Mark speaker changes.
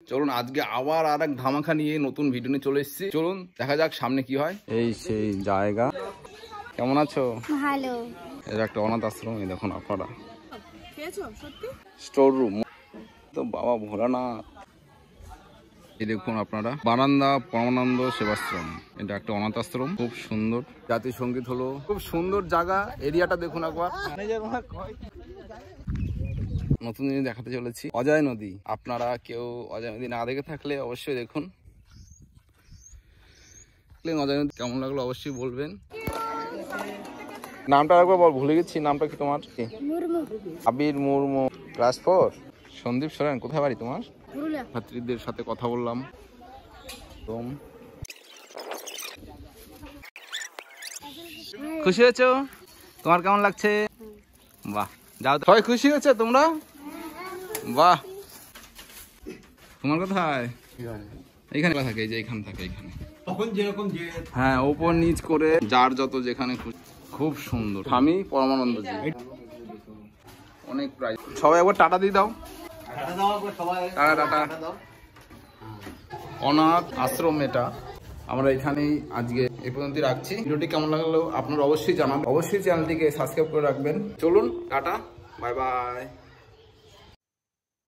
Speaker 1: চলুন আজকে আবার আর এক ধামাকা নিয়ে নতুন ভিডিও নিয়ে চলে এসেছি। চলুন দেখা যাক সামনে কি হয়। এই সেই জায়গা। কেমন আছো?
Speaker 2: ভালো।
Speaker 1: এটা একটা অনাথ আশ্রম। এই দেখুন আপনারা স্টোর রুম তো বাবা ভোলানাথ। এই দেখুন আপনারা বারান্দা পরমানন্দ সেবাশ্রম। এটা একটা অনাথ আশ্রম, খুব সুন্দর। জাতীয় সঙ্গীত হলো, খুব সুন্দর জায়গা। এরিয়াটা দেখুন একবার। নতুন জিনিস দেখাতে চলেছি, অজয় নদী। আপনারা কেউ অজয় নদী না দেখে থাকলে অবশ্যই দেখুন। অজয় নদী কেমন লাগলো অবশ্যই বলবেন। নামটা একবার বল, ভুলে গেছি। নামটা কি তোমার? আবির মুর্মু, ক্লাস 4। সন্দীপ সোরেন, কোথায় বাড়ি তোমার? ছাত্রীদের সাথে কথা বললাম। খুশি হয়েছো? তোমার কেমন লাগছে? বাহ, যাও। সবাই খুশি হয়েছে তোমরা? বাহ। তোমার কোথায়? এইখানে থাকে, এই যে এইখানে থাকে, এইখানে। হ্যাঁ, ওপর নিচ করে যার যত যেখানে খুশি। খুব সুন্দর। স্বামী পরমানন্দজি, অনেক প্রাইজ। সবাই একবার টাটা দিয়ে দাও। Tata tata. অনাথ আশ্রম এটা। আমরা এখানেই আজকে এই পর্যন্ত রাখছি। ভিডিওটি কেমন লাগলো আপনারা অবশ্যই জানাবেন। অবশ্যই চ্যানেলটিকে সাবস্ক্রাইব করে রাখবেন। চলুন টাটা, বাই বাই।